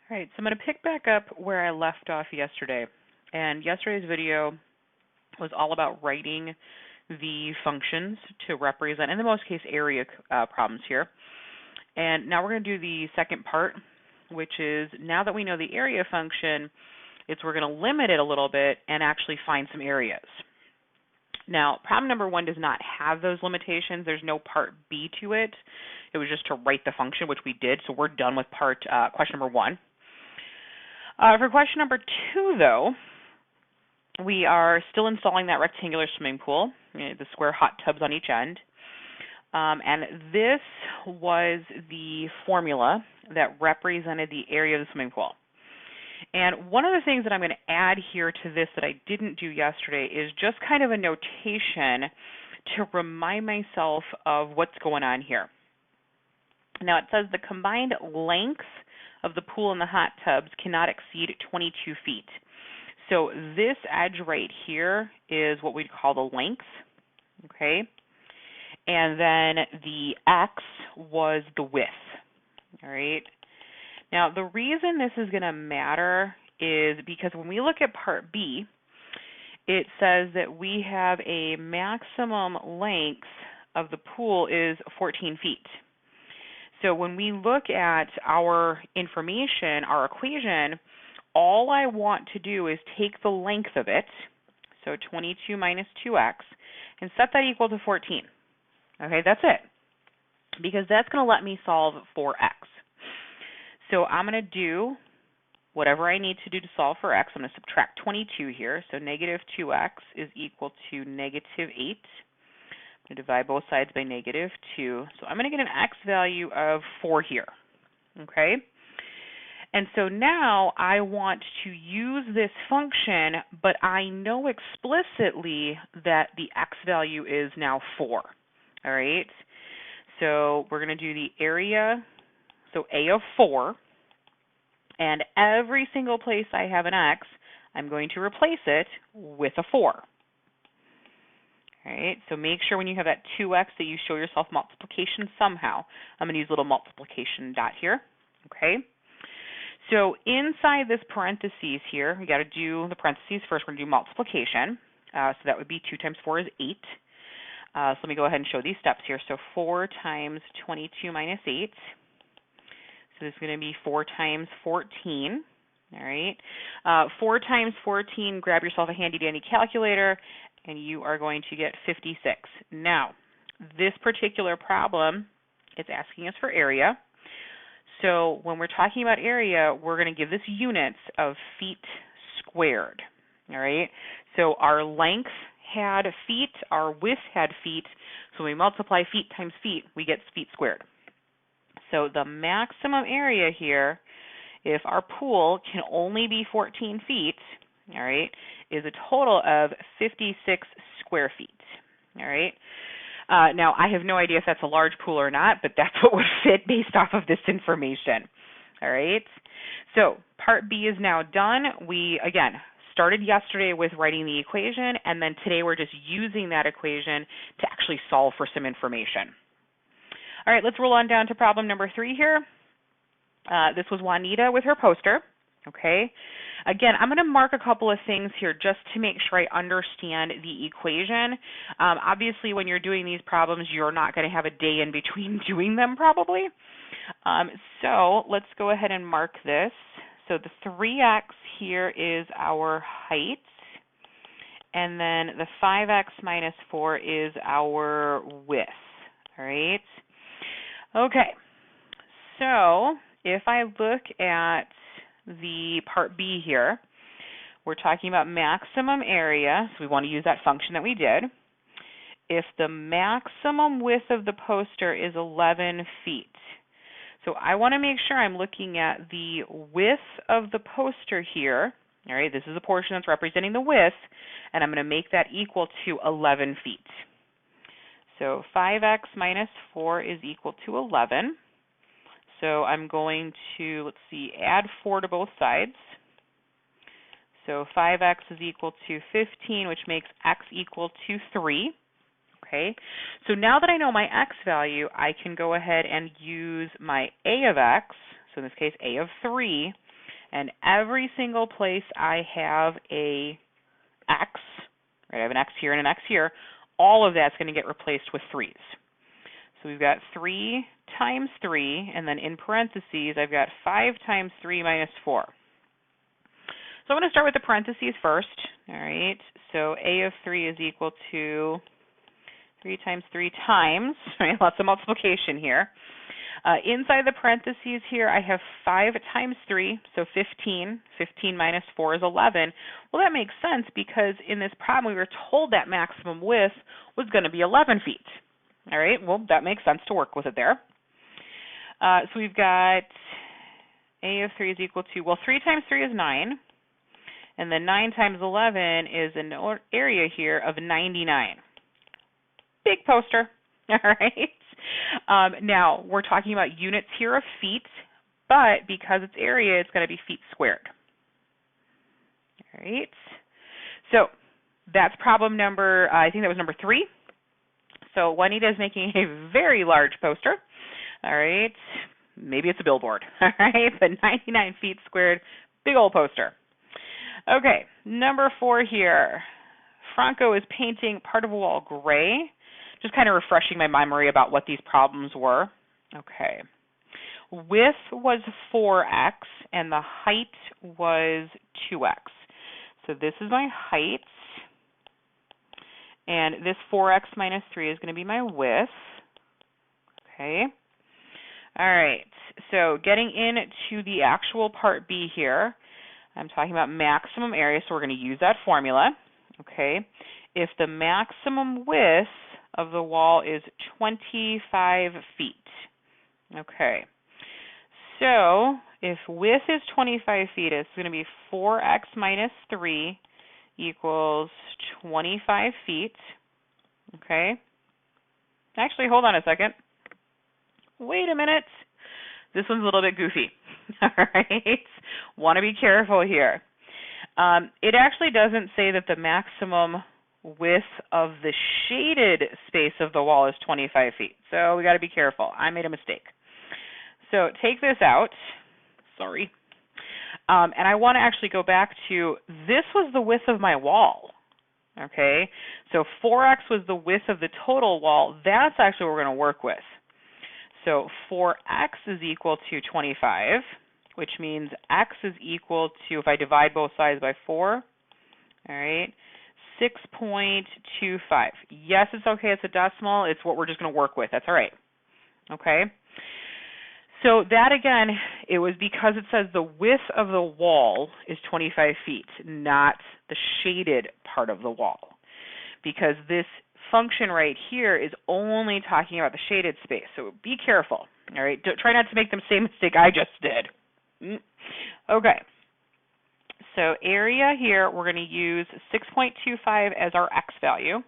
All right, so I'm going to pick back up where I left off yesterday. And yesterday's video was all about writing the functions to represent, in the most case, area problems here. And now we're going to do the second part, which is now that we know the area function, we're going to limit it a little bit and actually find some areas. Now, problem number one does not have those limitations. There's no part B to it. It was just to write the function, which we did, so we're done with question number one. For question number two, though, we are still installing that rectangular swimming pool, the square hot tubs on each end. And this was the formula that represented the area of the swimming pool. And one of the things that I'm going to add here to this that I didn't do yesterday is just kind of a notation to remind myself of what's going on here. Now, it says the combined length of the pool and the hot tubs cannot exceed 22 feet. So this edge right here is what we'd call the length, okay? And then the X was the width, all right? Now, the reason this is going to matter is because when we look at part B, it says that we have a maximum length of the pool is 14 feet. So when we look at our information, our equation, all I want to do is take the length of it, so 22 minus 2x, and set that equal to 14. Okay, that's it, because that's going to let me solve for x. So I'm going to do whatever I need to do to solve for x. I'm going to subtract 22 here, so negative 2x is equal to negative 8. I'm going to divide both sides by negative 2. So I'm going to get an x value of 4 here, okay? And so now I want to use this function, but I know explicitly that the x value is now 4, all right? So we're going to do the area, so a of 4, and every single place I have an x, I'm going to replace it with a 4. All right, so make sure when you have that 2x that you show yourself multiplication somehow. I'm going to use a little multiplication dot here, okay? So inside this parentheses here, we got to do the parentheses first. We're going to do multiplication. So that would be 2 times 4 is 8. So let me go ahead and show these steps here. So 4 times 22 minus 8. So this is going to be 4 times 14. All right. 4 times 14, grab yourself a handy-dandy calculator, and you are going to get 56. Now, this particular problem is asking us for area. So when we're talking about area, we're going to give this units of feet squared. All right. So our length had feet, our width had feet. So when we multiply feet times feet, we get feet squared. So the maximum area here, if our pool can only be 14 feet, all right, is a total of 56 square feet. All right. Now, I have no idea if that's a large pool or not, but that's what would fit based off of this information. All right. So part B is now done. We, again, started yesterday with writing the equation, and then today we're just using that equation to actually solve for some information. All right, let's roll on down to problem number 3 here. This was Juanita with her poster. Okay. Again, I'm going to mark a couple of things here just to make sure I understand the equation. Obviously, when you're doing these problems, you're not going to have a day in between doing them probably. So let's go ahead and mark this. So the 3x here is our height, and then the 5x minus 4 is our width. All right. Okay. So if I look at the part B here, we're talking about maximum area, so we want to use that function that we did. If the maximum width of the poster is 11 feet, so I want to make sure I'm looking at the width of the poster here. All right, this is a portion that's representing the width, and I'm going to make that equal to 11 feet. So 5x minus 4 is equal to 11. So I'm going to, let's see, add 4 to both sides. So 5x is equal to 15, which makes x equal to 3. Okay, so now that I know my x value, I can go ahead and use my a of x, so in this case a of 3, And every single place I have a x, right, I have an x here and an x here, all of that's going to get replaced with 3's. So we've got 3 times 3, and then in parentheses, I've got 5 times 3 minus 4. So I'm going to start with the parentheses first. All right, so a of 3 is equal to 3 times 3 times, right, lots of multiplication here. Inside the parentheses here, I have 5 times 3, so 15. 15 minus 4 is 11. Well, that makes sense because in this problem, we were told that maximum width was going to be 11 feet. All right, well, that makes sense to work with it there. So we've got a of 3 is equal to, well, 3 times 3 is 9. And then 9 times 11 is an area here of 99. Big poster, all right? Now, we're talking about units here of feet, but because it's area, it's going to be feet squared. All right, so that's problem number, I think that was number 3. So Juanita is making a very large poster, all right? Maybe it's a billboard, all right? But 99 feet squared, big old poster. Okay, number 4 here. Franco is painting part of a wall gray. Just kind of refreshing my memory about what these problems were. Okay. Width was 4x, and the height was 2x. So this is my height, and this 4x minus 3 is going to be my width. Okay. All right, so getting into the actual part B here, I'm talking about maximum area, so we're going to use that formula. Okay. If the maximum width of the wall is 25 feet. Okay. So if width is 25 feet, it's going to be 4x minus 3 equals 25 feet. Okay. Actually, hold on a second. Wait a minute. This one's a little bit goofy. All right. Want to be careful here. It actually doesn't say that the maximum width of the shaded space of the wall is 25 feet. So we got to be careful. I made a mistake. So take this out. Sorry. And I want to actually go back to, this was the width of my wall. Okay. So 4x was the width of the total wall. That's actually what we're going to work with. So 4x is equal to 25, which means x is equal to, if I divide both sides by 4, all right, 6.25. Yes, it's okay. It's a decimal. It's what we're just going to work with. That's all right. Okay. So that, again, it was because it says the width of the wall is 25 feet, not the shaded part of the wall. Because this function right here is only talking about the shaded space. So be careful. All right. Try not to make the same mistake I just did. Okay. So area here, we're going to use 6.25 as our x value.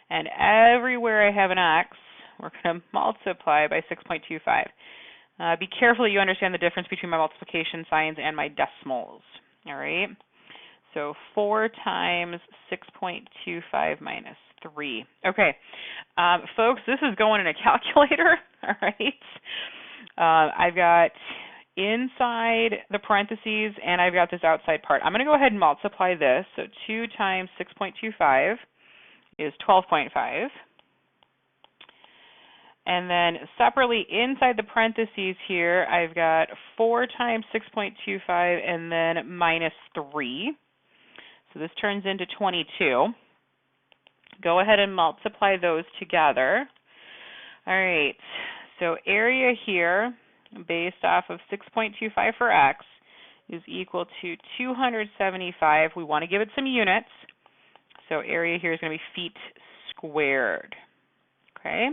And everywhere I have an x, we're going to multiply by 6.25. Be careful that you understand the difference between my multiplication signs and my decimals. All right. So 4 times 6.25 minus 3. Okay. Folks, this is going in a calculator. All right. I've got inside the parentheses, and I've got this outside part. I'm going to go ahead and multiply this. So 2 times 6.25 is 12.5. And then separately inside the parentheses here, I've got 4 times 6.25 and then minus 3. So this turns into 22. Go ahead and multiply those together. All right. So area here, based off of 6.25 for x, is equal to 275. We want to give it some units. So area here is going to be feet squared. Okay.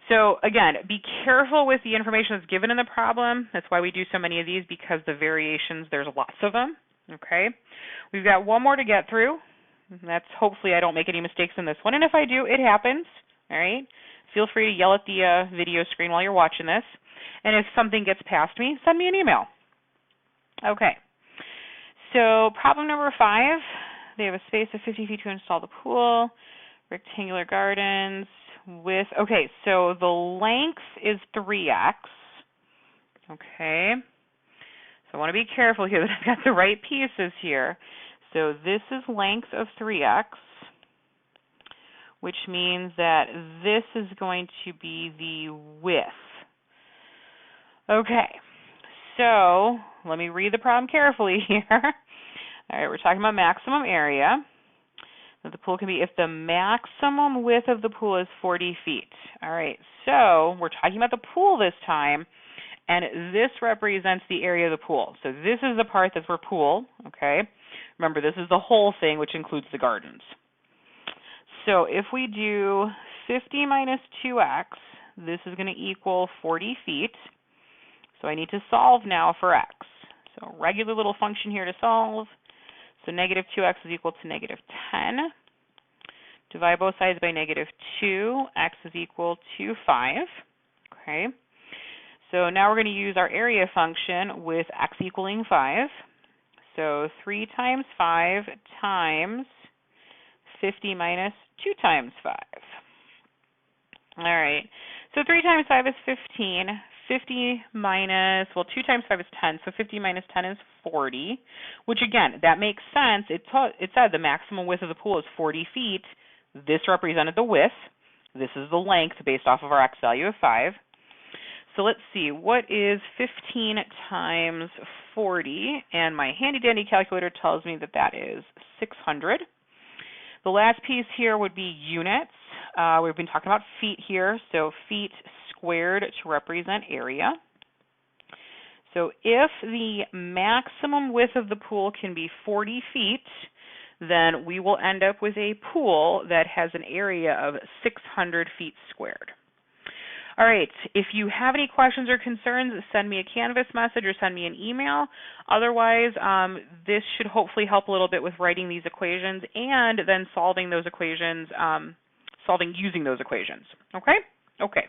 So again, be careful with the information that's given in the problem. That's why we do so many of these, because the variations, there's lots of them. Okay. We've got one more to get through. That's hopefully I don't make any mistakes in this one. And if I do, it happens. All right. Feel free to yell at the video screen while you're watching this. And if something gets past me, send me an email. Okay. So problem number 5, they have a space of 50 feet to install the pool, rectangular gardens with, okay, so the length is 3x. Okay. So I want to be careful here that I've got the right pieces here. So this is length of 3x, which means that this is going to be the width. Okay, so let me read the problem carefully here. All right, we're talking about maximum area. That the pool can be if the maximum width of the pool is 40 feet. All right, so we're talking about the pool this time, and this represents the area of the pool. So this is the part that's for pool, okay? Remember, this is the whole thing, which includes the gardens. So if we do 50 minus 2x, this is going to equal 40 feet. So I need to solve now for x. So regular little function here to solve. So negative 2x is equal to negative 10. Divide both sides by negative 2. X is equal to 5. Okay. So now we're going to use our area function with x equaling 5. So 3 times 5 times 50 minus 2 times 5. All right. So 3 times 5 is 15. 50 minus, well, 2 times 5 is 10, so 50 minus 10 is 40, which, again, that makes sense. It said the maximum width of the pool is 40 feet. This represented the width. This is the length based off of our x value of 5. So let's see, what is 15 times 40? And my handy-dandy calculator tells me that that is 600. The last piece here would be units. We've been talking about feet here, so feet squared to represent area. So if the maximum width of the pool can be 40 feet, then we will end up with a pool that has an area of 600 feet squared. All right, if you have any questions or concerns, send me a Canvas message or send me an email. Otherwise, this should hopefully help a little bit with writing these equations and then solving those equations, solving using those equations. Okay? Okay.